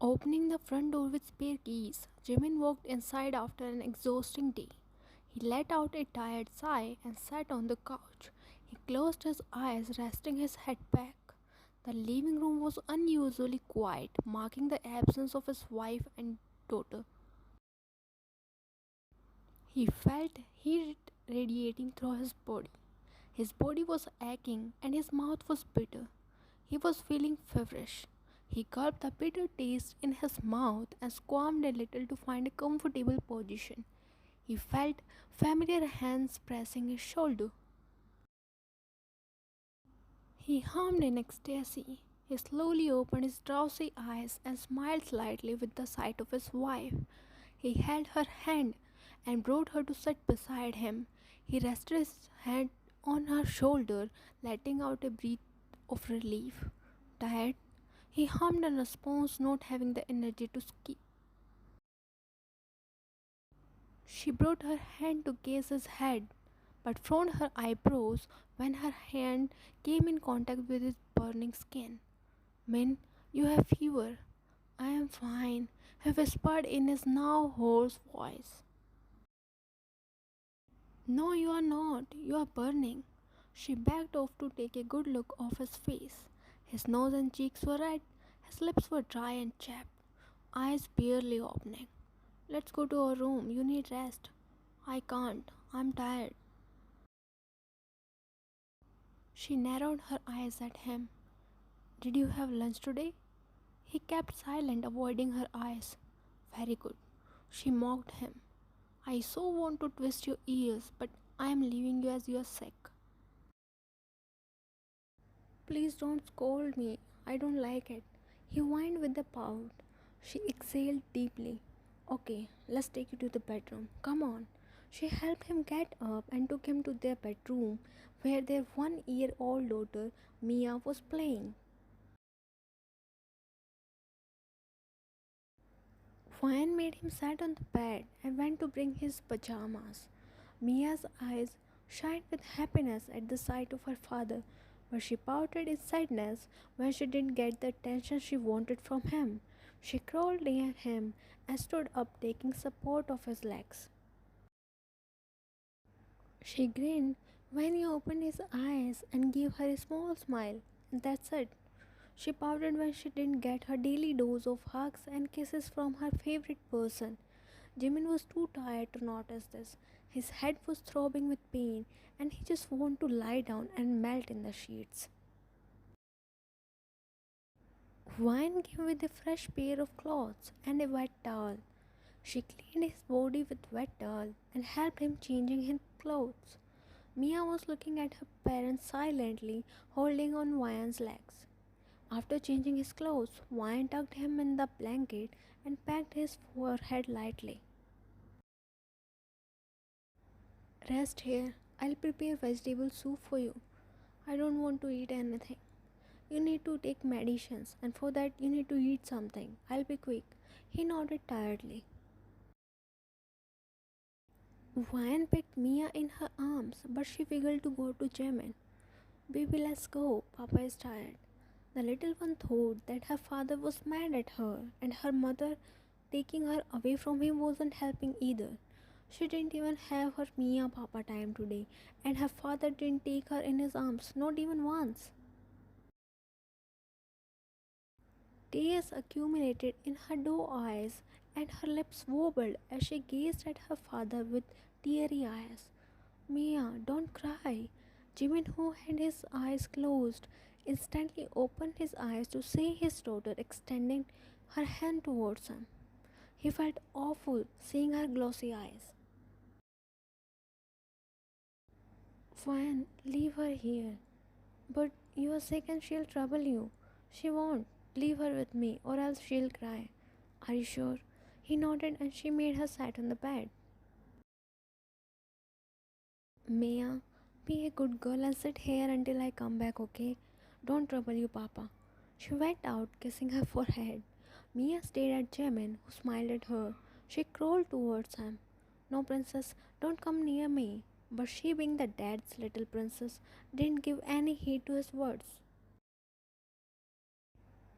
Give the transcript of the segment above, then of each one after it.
Opening the front door with spare keys, Jimin walked inside after an exhausting day. He let out a tired sigh and sat on the couch. He closed his eyes, resting his head back. The living room was unusually quiet, marking the absence of his wife and daughter. He felt heat radiating through his body. His body was aching and his mouth was bitter. He was feeling feverish. He gulped the bitter taste in his mouth and squirmed a little to find a comfortable position. He felt familiar hands pressing his shoulder. He hummed in ecstasy. He slowly opened his drowsy eyes and smiled slightly with the sight of his wife. He held her hand and brought her to sit beside him. He rested his head on her shoulder, letting out a breath of relief. Tired? He hummed in response, not having the energy to speak. She brought her hand to gaze his head, but frowned her eyebrows when her hand came in contact with his burning skin. Min, you have fever. I am fine, he whispered in his now hoarse voice. No, you are not. You are burning. She backed off to take a good look of his face. His nose and cheeks were red, his lips were dry and chapped, eyes barely opening. Let's go to our room. You need rest. I can't. I'm tired. She narrowed her eyes at him. Did you have lunch today? He kept silent, avoiding her eyes. Very good. She mocked him. I so want to twist your ears, but I am leaving you as you are sick. Please don't scold me. I don't like it. He whined with a pout. She exhaled deeply. Okay, let's take you to the bedroom. Come on. She helped him get up and took him to their bedroom where their 1 year old daughter, Mia, was playing. Ryan made him sit on the bed and went to bring his pajamas. Mia's eyes shined with happiness at the sight of her father, but she pouted in sadness when she didn't get the attention she wanted from him. She crawled near him and stood up, taking support of his legs. She grinned when he opened his eyes and gave her a small smile. That's it. She pouted when she didn't get her daily dose of hugs and kisses from her favorite person. Jimin was too tired to notice this. His head was throbbing with pain and he just wanted to lie down and melt in the sheets. Wine came with a fresh pair of clothes and a wet towel. She cleaned his body with wet towel and helped him changing his clothes. Mia was looking at her parents silently, holding on Vian's legs. After changing his clothes, Vian tucked him in the blanket and pecked his forehead lightly. Rest here. I'll prepare vegetable soup for you. I don't want to eat anything. You need to take medicines, and for that, you need to eat something. I'll be quick. He nodded tiredly. Vian picked Mia in her arms, but she wiggled to go to Jimin. Baby, let's go. Papa is tired. The little one thought that her father was mad at her, and her mother taking her away from him wasn't helping either. She didn't even have her Mia Papa time today, and her father didn't take her in his arms, not even once. Tears accumulated in her doe eyes, and her lips wobbled as she gazed at her father with teary eyes. Mia, don't cry. Jimin, who had his eyes closed, instantly opened his eyes to see his daughter extending her hand towards him. He felt awful seeing her glossy eyes. Fine, leave her here. But you are sick and she'll trouble you. She won't. Leave her with me, or else she'll cry. Are you sure? He nodded and she made her sit on the bed. Mia, be a good girl and sit here until I come back, okay? Don't trouble you, Papa. She went out, kissing her forehead. Mia stared at Jimin, who smiled at her. She crawled towards him. No, princess, don't come near me. But she, being the dad's little princess, didn't give any heed to his words.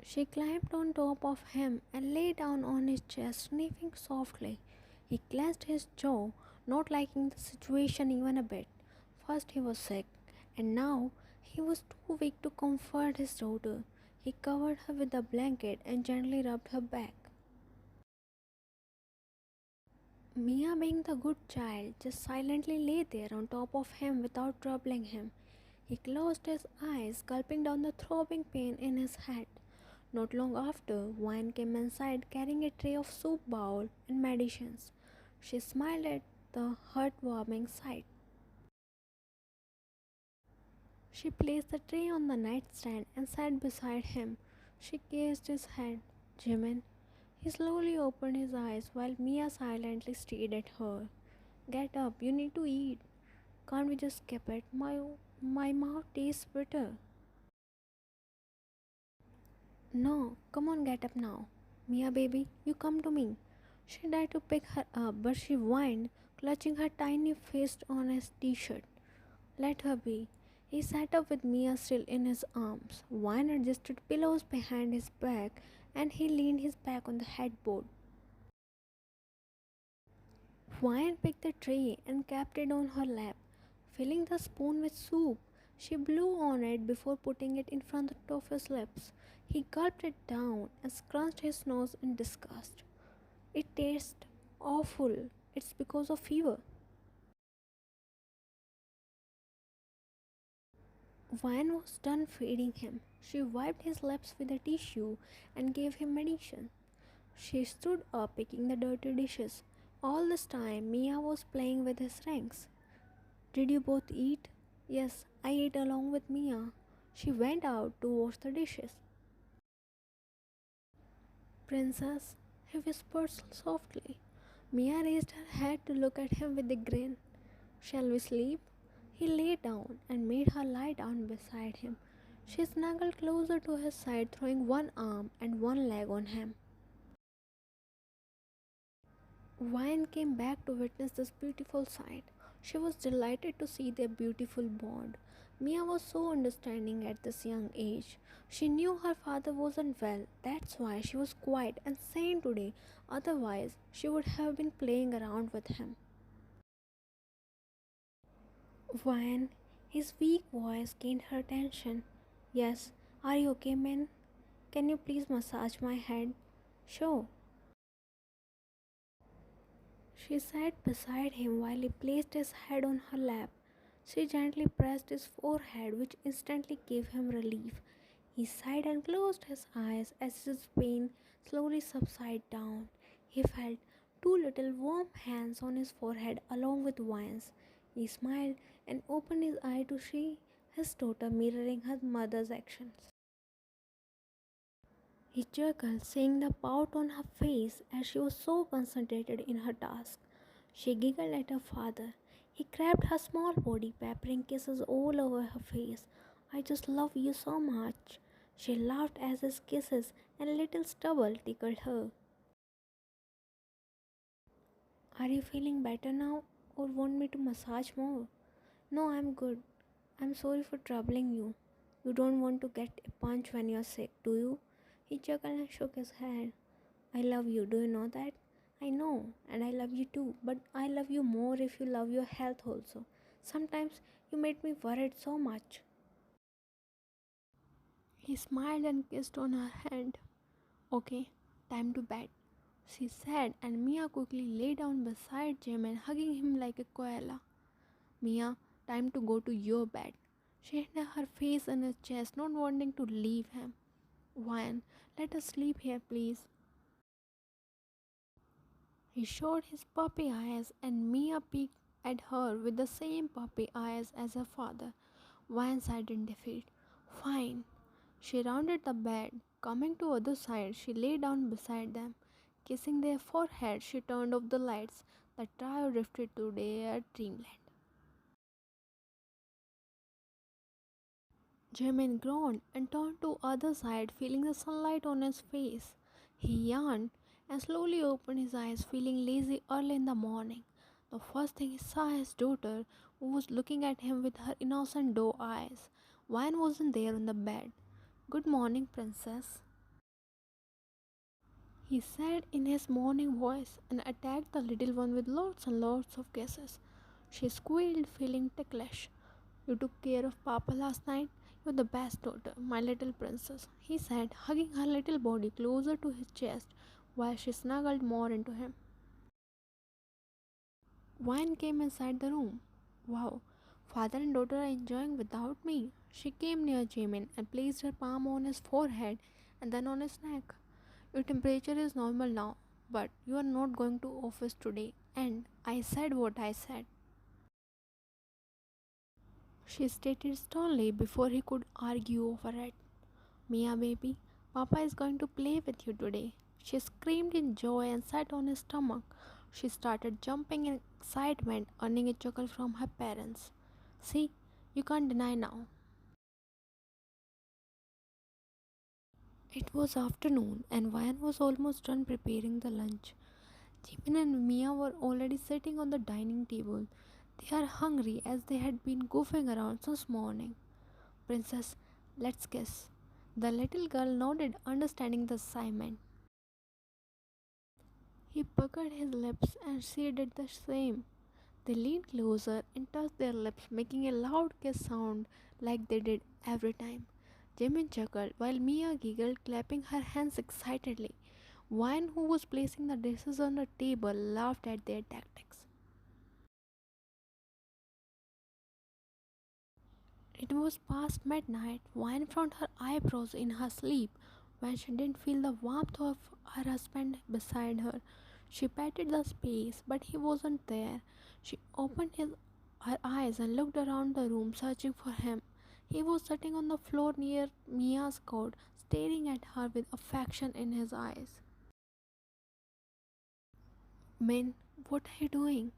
She climbed on top of him and lay down on his chest, sniffing softly. He clenched his jaw, not liking the situation even a bit. First he was sick, and now he was too weak to comfort his daughter. He covered her with a blanket and gently rubbed her back. Mia, being the good child, just silently lay there on top of him without troubling him. He closed his eyes, gulping down the throbbing pain in his head. Not long after, Wine came inside carrying a tray of soup bowl and medicines. She smiled at the heartwarming sight. She placed the tray on the nightstand and sat beside him. She kissed his head. Jimin. He slowly opened his eyes while Mia silently stared at her. Get up, you need to eat. Can't we just skip it? My mouth tastes bitter. No, come on, get up now. Mia baby, you come to me. She tried to pick her up, but she whined, clutching her tiny fist on his t-shirt. Let her be. He sat up with Mia still in his arms. Wine adjusted pillows behind his back and he leaned his back on the headboard. Wine picked the tray and kept it on her lap, filling the spoon with soup. She blew on it before putting it in front of his lips. He gulped it down and scrunched his nose in disgust. It tastes awful. It's because of fever. Wine was done feeding him. She wiped his lips with a tissue and gave him medicine. She stood up picking the dirty dishes. All this time, Mia was playing with his rings. Did you both eat? Yes, I ate along with Mia. She went out to wash the dishes. Princess, he whispered softly. Mia raised her head to look at him with a grin. Shall we sleep? He lay down and made her lie down beside him. She snuggled closer to his side, throwing one arm and one leg on him. Wine came back to witness this beautiful sight. She was delighted to see their beautiful bond. Mia was so understanding at this young age. She knew her father wasn't well, that's why she was quiet and sane today. Otherwise, she would have been playing around with him. Wine, his weak voice gained her attention. Yes, are you okay, man? Can you please massage my head? Sure. She sat beside him while he placed his head on her lap. She gently pressed his forehead, which instantly gave him relief. He sighed and closed his eyes as his pain slowly subsided down. He felt two little warm hands on his forehead along with Wine's. He smiled and opened his eye to see his daughter mirroring her mother's actions. He chuckled, seeing the pout on her face as she was so concentrated in her task. She giggled at her father. He grabbed her small body, peppering kisses all over her face. I just love you so much. She laughed as his kisses and little stubble tickled her. Are you feeling better now or want me to massage more? No, I'm good. I'm sorry for troubling you. You don't want to get a punch when you're sick, do you? He chuckled and shook his head. I love you, do you know that? I know, and I love you too, but I love you more if you love your health also. Sometimes you made me worried so much. He smiled and kissed on her hand. Okay, time to bed, she said, and Mia quickly lay down beside Jimin, hugging him like a koala. Mia, time to go to your bed. She hid her face in his chest, not wanting to leave him. Wyan, let us sleep here, please. He showed his puppy eyes, and Mia peeked at her with the same puppy eyes as her father. Wyan sighed in defeat. Fine. She rounded the bed. Coming to other side, she lay down beside them. Kissing their foreheads, she turned off the lights. The trio drifted to their dreamland. Jimin groaned and turned to other side, feeling the sunlight on his face. He yawned and slowly opened his eyes, feeling lazy early in the morning. The first thing he saw his daughter, who was looking at him with her innocent doe eyes. Wine wasn't there on the bed. Good morning, princess. he said in his morning voice and attacked the little one with lots and lots of kisses. She squealed, feeling ticklish. You took care of Papa last night? You're the best daughter, my little princess, he said, hugging her little body closer to his chest while she snuggled more into him. Wine came inside the room. Wow, father and daughter are enjoying without me. She came near Jimin and placed her palm on his forehead and then on his neck. Your temperature is normal now, but you are not going to office today. And I said what I said, she stated sternly before he could argue over it. Mia baby, Papa is going to play with you today. She screamed in joy and sat on his stomach. She started jumping in excitement, earning a chuckle from her parents. See, you can't deny now. It was afternoon and Ryan was almost done preparing the lunch. Jimin and Mia were already sitting on the dining table. They are hungry as they had been goofing around since morning. Princess, let's kiss. The little girl nodded, understanding the assignment. He puckered his lips and she did the same. They leaned closer and touched their lips, making a loud kiss sound like they did every time. Jimin chuckled while Mia giggled, clapping her hands excitedly. Wine, who was placing the dishes on the table, laughed at their tactics. It was past midnight. Wine frowned her eyebrows in her sleep when she didn't feel the warmth of her husband beside her. She patted the space, but he wasn't there. She her eyes and looked around the room, searching for him. He was sitting on the floor near Mia's cot, staring at her with affection in his eyes. Min, what are you doing?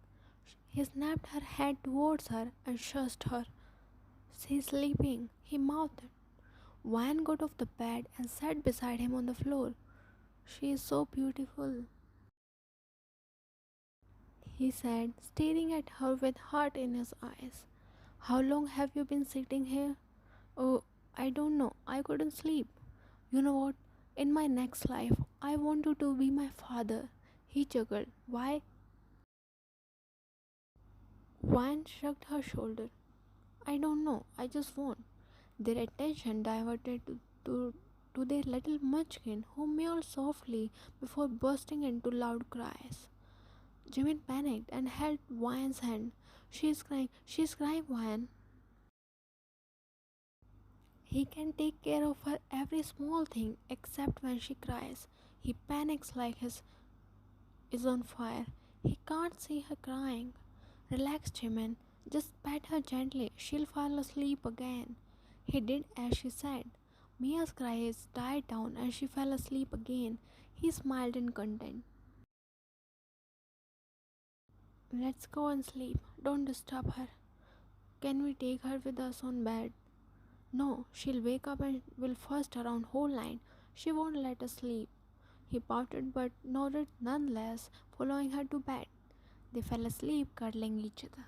He snapped her head towards her and shushed her. She's sleeping, he mouthed. Van got off the bed and sat beside him on the floor. She is so beautiful, he said, staring at her with heart in his eyes. How long have you been sitting here? Oh, I don't know. I couldn't sleep. You know what? In my next life, I want you to be my father. He chuckled. Why? Van shrugged her shoulder. I don't know. I just want. Their attention diverted to their little munchkin who mewed softly before bursting into loud cries. Jimin panicked and held Vian's hand. She's crying, Vian. He can take care of her every small thing except when she cries. He panics like his is on fire. He can't see her crying. Relax, Jimin. Just pat her gently. She'll fall asleep again. He did as she said. Mia's cries died down and she fell asleep again. He smiled in content. Let's go and sleep. Don't disturb her. Can we take her with us on bed? No, she'll wake up and will fuss around whole night. She won't let us sleep. He pouted but nodded nonetheless, following her to bed. They fell asleep, cuddling each other.